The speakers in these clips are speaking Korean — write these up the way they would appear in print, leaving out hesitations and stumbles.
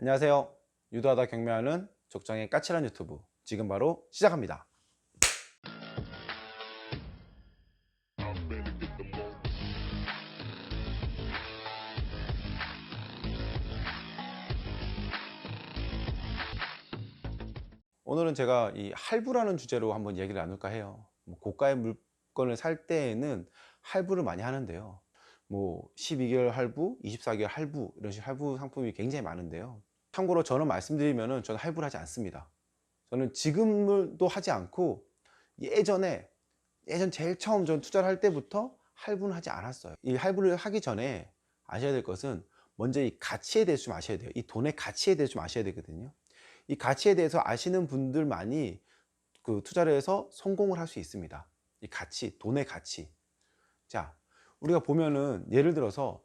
안녕하세요. 유도하다 경매하는 족장의 까칠한 유튜브 지금 바로 시작합니다. 오늘은 제가 이 할부라는 주제로 한번 얘기를 나눌까 해요. 고가의 물건을 살 때에는 할부를 많이 하는데요. 12개월 할부, 24개월 할부 이런 식의 할부 상품이 굉장히 많은데요. 참고로 저는 말씀드리면은 저는 할부를 하지 않습니다. 저는 지금도 하지 않고 예전 제일 처음 전 투자를 할 때부터 할부는 하지 않았어요. 이 할부를 하기 전에 아셔야 될 것은 먼저 이 가치에 대해서 좀 아셔야 돼요. 이 돈의 가치에 대해서 좀 아셔야 되거든요. 이 가치에 대해서 아시는 분들만이 그 투자를 해서 성공을 할 수 있습니다. 이 가치, 돈의 가치. 자, 우리가 보면은 예를 들어서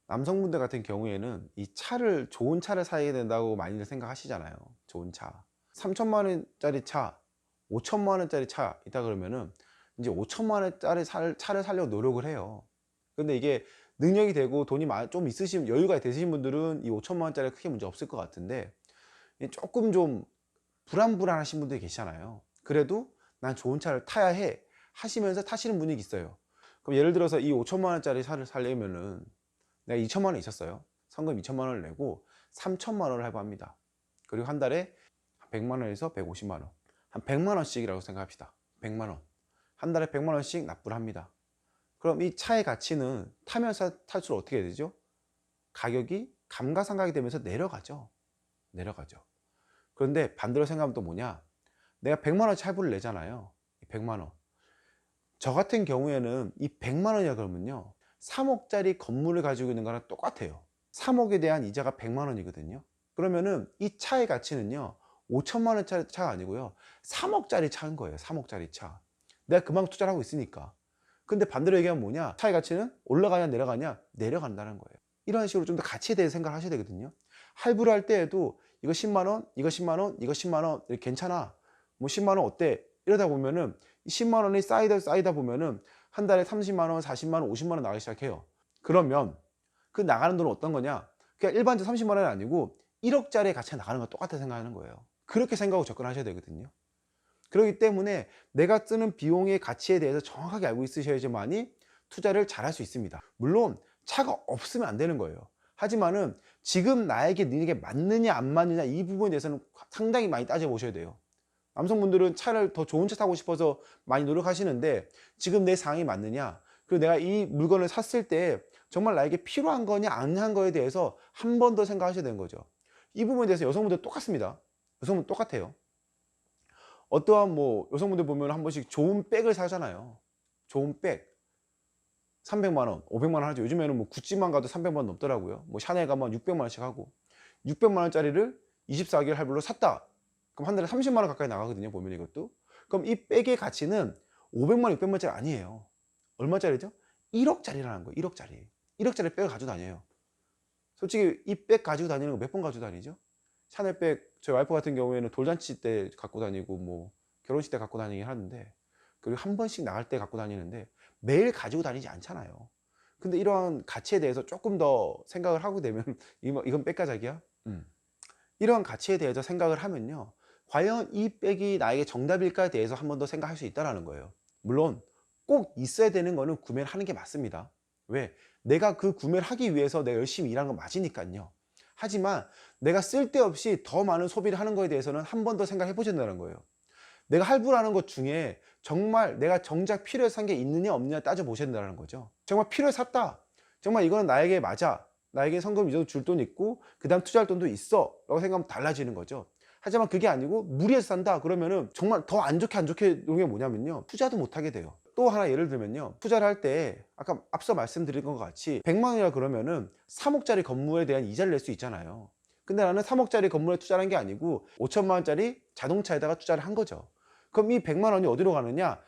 남성분들 같은 경우에는 이 차를, 좋은 차를 사야 된다고 많이들 생각하시잖아요. 좋은 차. 3천만 원짜리 차, 5천만 원짜리 차 있다 그러면은 이제 5천만 원짜리 차를 사려고 노력을 해요. 근데 이게 능력이 되고 돈이 좀 있으신, 여유가 되시신 분들은 이 5천만 원짜리 크게 문제 없을 것 같은데, 조금 좀 불안하신 분들이 계시잖아요. 그래도 난 좋은 차를 타야 해 하시면서 타시는 분이 있어요. 그럼 예를 들어서 이 5천만 원짜리 차를 살려면은 내가 2천만 원 있었어요. 성금 2천만 원을 내고 3천만 원을 할부합니다. 그리고 한 달에 100만 원에서 150만 원, 한 100만 원씩이라고 생각합시다. 100만 원. 한 달에 100만 원씩 납부를 합니다. 그럼 이 차의 가치는 타면서 탈수록 어떻게 되죠? 가격이 감가상각이 되면서 내려가죠. 그런데 반대로 생각하면 또 뭐냐? 내가 100만 원치 할부를 내잖아요. 100만 원. 저 같은 경우에는 이 100만 원이라 그러면요, 3억짜리 건물을 가지고 있는 거랑 똑같아요. 3억에 대한 이자가 100만 원이거든요. 그러면은 이 차의 가치는요, 5천만 원짜리 차가 아니고요, 3억짜리 차인 거예요. 3억짜리 차. 내가 그만큼 투자를 하고 있으니까. 근데 반대로 얘기하면 뭐냐? 차의 가치는 올라가냐 내려가냐? 내려간다는 거예요. 이런 식으로 좀 더 가치에 대해서 생각을 하셔야 되거든요. 할부를 할 때에도 이거 10만 원, 이거 10만 원, 이거 10만 원, 괜찮아. 10만 원 어때? 이러다 보면은 10만 원이 쌓이다 보면은 한 달에 30만 원, 40만 원, 50만 원 나가기 시작해요. 그러면 그 나가는 돈은 어떤 거냐? 그냥 일반적 30만 원이 아니고 1억짜리 가치가 나가는 거 똑같다 생각하는 거예요. 그렇게 생각하고 접근하셔야 되거든요. 그렇기 때문에 내가 쓰는 비용의 가치에 대해서 정확하게 알고 있으셔야지만이 투자를 잘 할 수 있습니다. 물론 차가 없으면 안 되는 거예요. 하지만은 지금 나에게 너에게 맞느냐 안 맞느냐 이 부분에 대해서는 상당히 많이 따져보셔야 돼요. 남성분들은 차를 더 좋은 차 사고 싶어서 많이 노력하시는데 지금 내 상황이 맞느냐, 그리고 내가 이 물건을 샀을 때 정말 나에게 필요한 거냐 안 한 거에 대해서 한 번 더 생각하셔야 되는 거죠. 이 부분에 대해서 여성분들 똑같습니다. 여성분 똑같아요. 어떠한 여성분들 보면 한 번씩 좋은 백을 사잖아요. 좋은 백 300만 원, 500만 원 하죠. 요즘에는 구찌만 가도 300만 원 넘더라고요. 샤넬 가면 600만 원씩 하고, 600만 원짜리를 24개월 할부로 샀다. 그럼 한 달에 30만 원 가까이 나가거든요. 보면 이것도. 그럼 이 백의 가치는 500만 원, 600만 원짜리 아니에요. 얼마짜리죠? 1억짜리라는 거예요. 1억짜리. 1억짜리 백을 가지고 다녀요. 솔직히 이 백 가지고 다니는 거 몇 번 가지고 다니죠? 샤넬 백, 저희 와이프 같은 경우에는 돌잔치 때 갖고 다니고 결혼식 때 갖고 다니긴 하는데, 그리고 한 번씩 나갈 때 갖고 다니는데 매일 가지고 다니지 않잖아요. 근데 이러한 가치에 대해서 조금 더 생각을 하고 되면 이건 백가작이야? 이러한 가치에 대해서 생각을 하면요, 과연 이 백이 나에게 정답일까에 대해서 한 번 더 생각할 수 있다는 거예요. 물론 꼭 있어야 되는 거는 구매를 하는 게 맞습니다. 왜? 내가 그 구매를 하기 위해서 내가 열심히 일하는 건 맞으니까요. 하지만 내가 쓸데없이 더 많은 소비를 하는 거에 대해서는 한 번 더 생각해 보셔야 된다는 거예요. 내가 할부라는 것 중에 정말 내가 정작 필요해서 산 게 있느냐 없느냐 따져보셔야 된다는 거죠. 정말 필요해서 샀다, 정말 이거는 나에게 맞아, 나에게 성금 이 정도 줄 돈 있고 그 다음 투자할 돈도 있어 라고 생각하면 달라지는 거죠. 하지만 그게 아니고 무리해서 산다 그러면은 정말 더 안 좋게 되는 게 뭐냐면요, 투자도 못하게 돼요. 또 하나 예를 들면요, 투자를 할 때 아까 앞서 말씀드린 것과 같이 100만 원이라 그러면은 3억짜리 건물에 대한 이자를 낼 수 있잖아요. 근데 나는 3억짜리 건물에 투자를 한 게 아니고 5천만 원짜리 자동차에다가 투자를 한 거죠. 그럼 이 100만 원이 어디로 가느냐?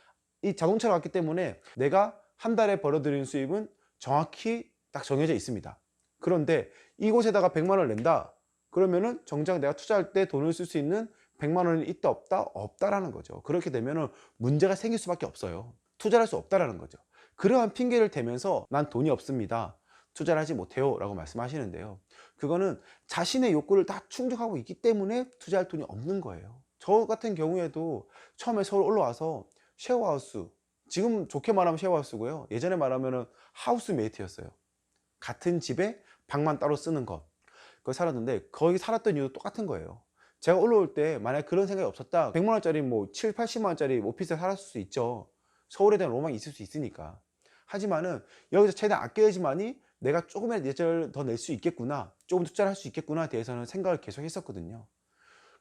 이 자동차로 갔기 때문에 내가 한 달에 벌어들이는 수입은 정확히 딱 정해져 있습니다. 그런데 이곳에다가 100만 원을 낸다 그러면은 정작 내가 투자할 때 돈을 쓸 수 있는 100만 원이 있다 없다? 없다라는 거죠. 그렇게 되면은 문제가 생길 수밖에 없어요. 투자를 할 수 없다라는 거죠. 그러한 핑계를 대면서 난 돈이 없습니다, 투자를 하지 못해요 라고 말씀하시는데요, 그거는 자신의 욕구를 다 충족하고 있기 때문에 투자할 돈이 없는 거예요. 저 같은 경우에도 처음에 서울 올라와서 쉐어하우스, 지금 좋게 말하면 쉐어하우스고요, 예전에 말하면 하우스메이트였어요. 같은 집에 방만 따로 쓰는 것, 그거 살았는데 거기 살았던 이유도 똑같은 거예요. 제가 올라올 때 만약 그런 생각이 없었다, 100만 원짜리 뭐 7, 80만 원짜리 오피스에 살았을 수 있죠. 서울에 대한 로망이 있을 수 있으니까. 하지만은 여기서 최대한 아껴야지만이 내가 조금이라도 예절을 더 낼 수 있겠구나, 조금 투자를 할 수 있겠구나 대해서는 생각을 계속 했었거든요.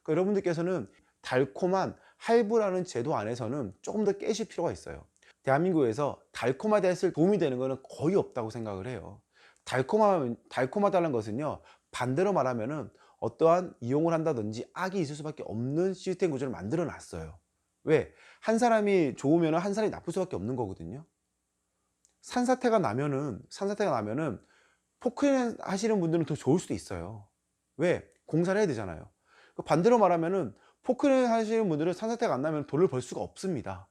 그러니까 여러분들께서는 달콤한 할부라는 제도 안에서는 조금 더 깨실 필요가 있어요. 대한민국에서 달콤하게 했을 도움이 되는 것은 거의 없다고 생각을 해요. 달콤하다는 것은요, 반대로 말하면은 어떠한 이용을 한다든지 악이 있을 수밖에 없는 시스템 구조를 만들어 놨어요. 왜? 한 사람이 좋으면 한 사람이 나쁠 수밖에 없는 거거든요. 산사태가 나면은 포크레인 하시는 분들은 더 좋을 수도 있어요. 왜? 공사를 해야 되잖아요. 반대로 말하면은 포크레인 하시는 분들은 산사태가 안 나면 돈을 벌 수가 없습니다.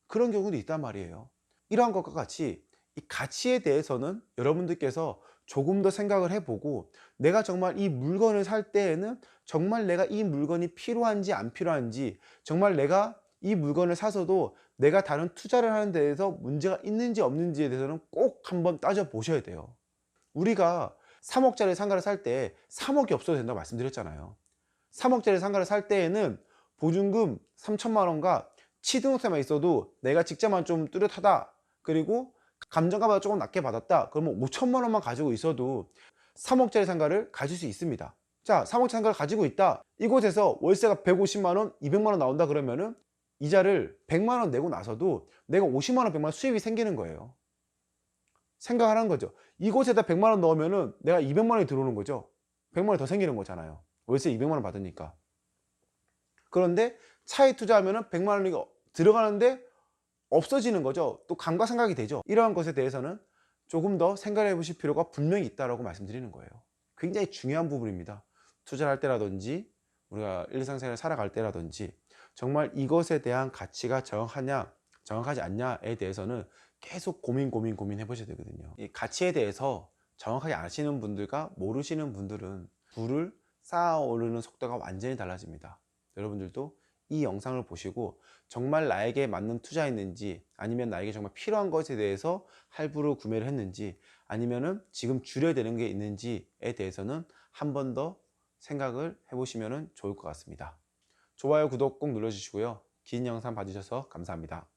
그런 경우도 있단 말이에요. 이러한 것과 같이 이 가치에 대해서는 여러분들께서 조금 더 생각을 해보고, 내가 정말 이 물건을 살 때에는 정말 내가 이 물건이 필요한지 안 필요한지, 정말 내가 이 물건을 사서도 내가 다른 투자를 하는 데에서 문제가 있는지 없는지에 대해서는 꼭 한번 따져 보셔야 돼요. 우리가 3억짜리 상가를 살 때 3억이 없어도 된다고 말씀드렸잖아요. 3억짜리 상가를 살 때에는 보증금 3천만 원과 취등록세만 있어도 내가 직자만 좀 뚜렷하다, 그리고 감정가보다 조금 낮게 받았다, 그러면 5천만 원만 가지고 있어도 3억짜리 상가를 가질 수 있습니다. 자, 3억짜리 상가를 가지고 있다, 이곳에서 월세가 150만 원, 200만 원 나온다 그러면은 이자를 100만 원 내고 나서도 내가 50만 원, 100만 원 수입이 생기는 거예요. 생각하는 거죠. 이곳에다 100만 원 넣으면은 내가 200만 원이 들어오는 거죠. 100만 원이 더 생기는 거잖아요. 월세 200만 원 받으니까. 그런데 차에 투자하면은 100만 원이 들어가는데 없어지는 거죠. 또 감가상각이 되죠. 이러한 것에 대해서는 조금 더 생각해 보실 필요가 분명히 있다고 말씀드리는 거예요. 굉장히 중요한 부분입니다. 투자를 할 때라든지 우리가 일상생활을 살아갈 때라든지 정말 이것에 대한 가치가 정확하냐 정확하지 않냐에 대해서는 계속 고민해 보셔야 되거든요. 이 가치에 대해서 정확하게 아시는 분들과 모르시는 분들은 불을 쌓아오르는 속도가 완전히 달라집니다. 여러분들도 이 영상을 보시고 정말 나에게 맞는 투자였는지, 아니면 나에게 정말 필요한 것에 대해서 할부로 구매를 했는지, 아니면은 지금 줄여야 되는 게 있는지에 대해서는 한 번 더 생각을 해보시면 좋을 것 같습니다. 좋아요, 구독 꼭 눌러주시고요. 긴 영상 봐주셔서 감사합니다.